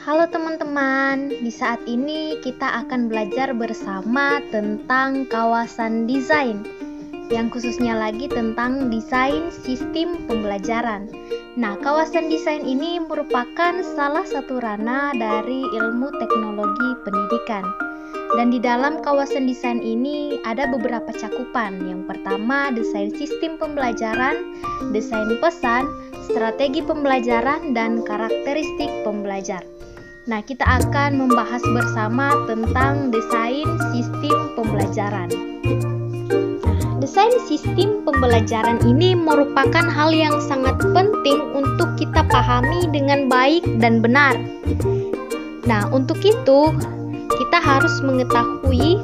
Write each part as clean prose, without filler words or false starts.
Halo teman-teman, di saat ini kita akan belajar bersama tentang kawasan desain, yang khususnya lagi tentang desain sistem pembelajaran. Nah, kawasan desain ini merupakan salah satu ranah dari ilmu teknologi pendidikan. Dan di dalam kawasan desain ini ada beberapa cakupan. Yang pertama, desain sistem pembelajaran, desain pesan, strategi pembelajaran, dan karakteristik pembelajar. Nah, kita akan membahas bersama tentang desain sistem pembelajaran. Nah, desain sistem pembelajaran ini merupakan hal yang sangat penting untuk kita pahami dengan baik dan benar. Nah, untuk itu, kita harus mengetahui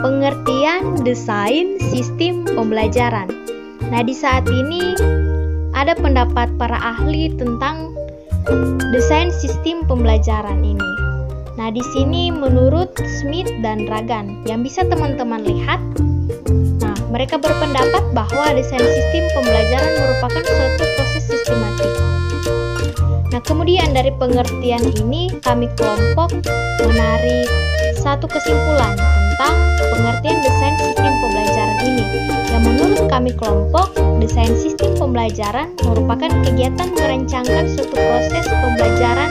pengertian desain sistem pembelajaran. Nah, di saat ini ada pendapat para ahli tentang desain sistem pembelajaran ini. Nah, di sini menurut Smith dan Ragan yang bisa teman-teman lihat, nah, mereka berpendapat bahwa desain sistem pembelajaran merupakan suatu proses sistematik. Nah, kemudian dari pengertian ini kami kelompok menarik satu kesimpulan tentang pengertian desain sistem pembelajaran ini. Yang menurut kami kelompok, desain sistem pembelajaran merupakan kegiatan merancangkan suatu proses pembelajaran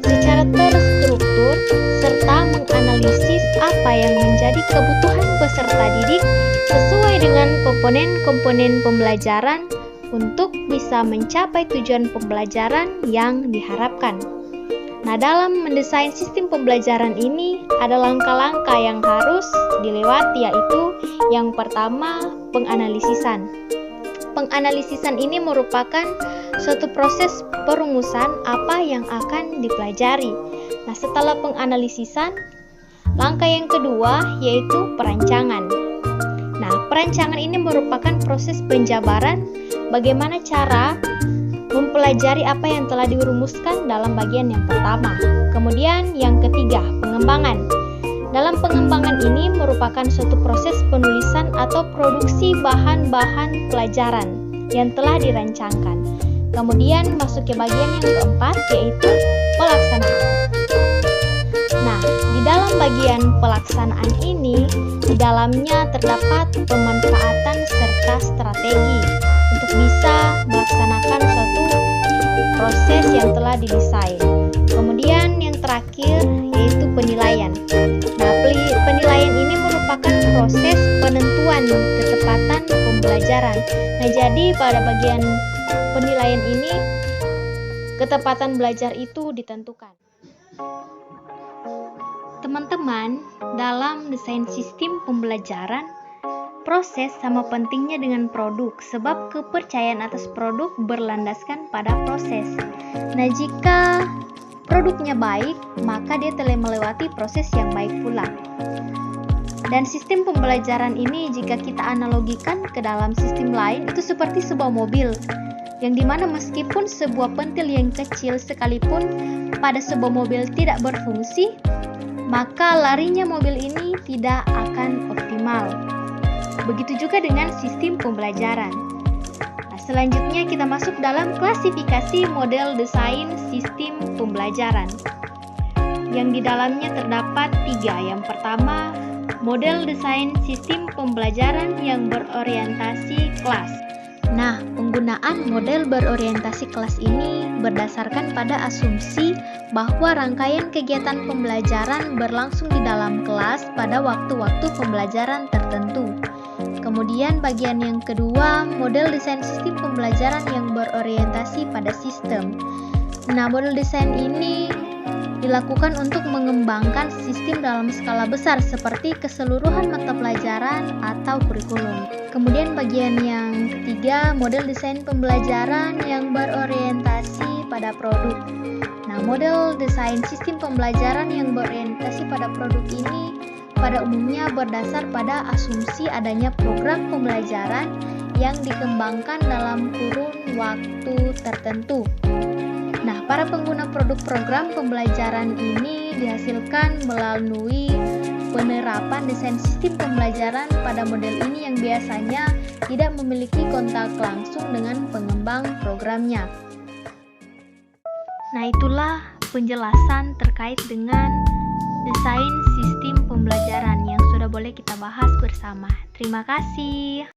secara terstruktur serta menganalisis apa yang menjadi kebutuhan peserta didik sesuai dengan komponen-komponen pembelajaran untuk bisa mencapai tujuan pembelajaran yang diharapkan. Nah, dalam mendesain sistem pembelajaran ini ada langkah-langkah yang harus dilewati, yaitu yang pertama, penganalisisan. Penganalisisan ini merupakan suatu proses perumusan apa yang akan dipelajari. Nah, setelah penganalisisan, langkah yang kedua yaitu perancangan. Nah, perancangan ini merupakan proses penjabaran bagaimana cara mempelajari apa yang telah dirumuskan dalam bagian yang pertama. Kemudian yang ketiga, pengembangan. Dalam pengembangan ini merupakan suatu proses penulisan atau produksi bahan-bahan pelajaran yang telah dirancangkan. Kemudian masuk ke bagian yang keempat, yaitu pelaksanaan. Nah, di dalam bagian pelaksanaan ini, di dalamnya terdapat pemanfaatan serta strategi untuk bisa melaksanakan suatu proses yang telah didesain. Kemudian yang terakhir yaitu penilaian. Nah, penilaian ini merupakan proses penentuan ketepatan pembelajaran. Nah, jadi pada bagian penilaian ini ketepatan belajar itu ditentukan. Teman-teman, dalam desain sistem pembelajaran, proses sama pentingnya dengan produk, sebab kepercayaan atas produk berlandaskan pada proses. Nah, jika produknya baik, maka dia telah melewati proses yang baik pula. Dan sistem pembelajaran ini jika kita analogikan ke dalam sistem lain, itu seperti sebuah mobil, yang dimana meskipun sebuah pentil yang kecil sekalipun pada sebuah mobil tidak berfungsi, maka larinya mobil ini tidak akan optimal. Begitu juga dengan sistem pembelajaran. Nah, selanjutnya kita masuk dalam klasifikasi model desain sistem pembelajaran, yang di dalamnya terdapat 3. Yang pertama, model desain sistem pembelajaran yang berorientasi kelas. Nah, penggunaan model berorientasi kelas ini berdasarkan pada asumsi bahwa rangkaian kegiatan pembelajaran berlangsung di dalam kelas pada waktu-waktu pembelajaran tertentu. Kemudian bagian yang kedua, model desain sistem pembelajaran yang berorientasi pada sistem. Nah, model desain ini dilakukan untuk mengembangkan sistem dalam skala besar seperti keseluruhan mata pelajaran atau kurikulum. Kemudian bagian yang ketiga, model desain pembelajaran yang berorientasi pada produk. Nah, model desain sistem pembelajaran yang berorientasi pada produk ini pada umumnya berdasar pada asumsi adanya program pembelajaran yang dikembangkan dalam kurun waktu tertentu. Nah, para pengguna produk program pembelajaran ini dihasilkan melalui penerapan desain sistem pembelajaran pada model ini yang biasanya tidak memiliki kontak langsung dengan pengembang programnya. Nah, itulah penjelasan terkait dengan desain sistem pembelajaran yang sudah boleh kita bahas bersama. Terima kasih.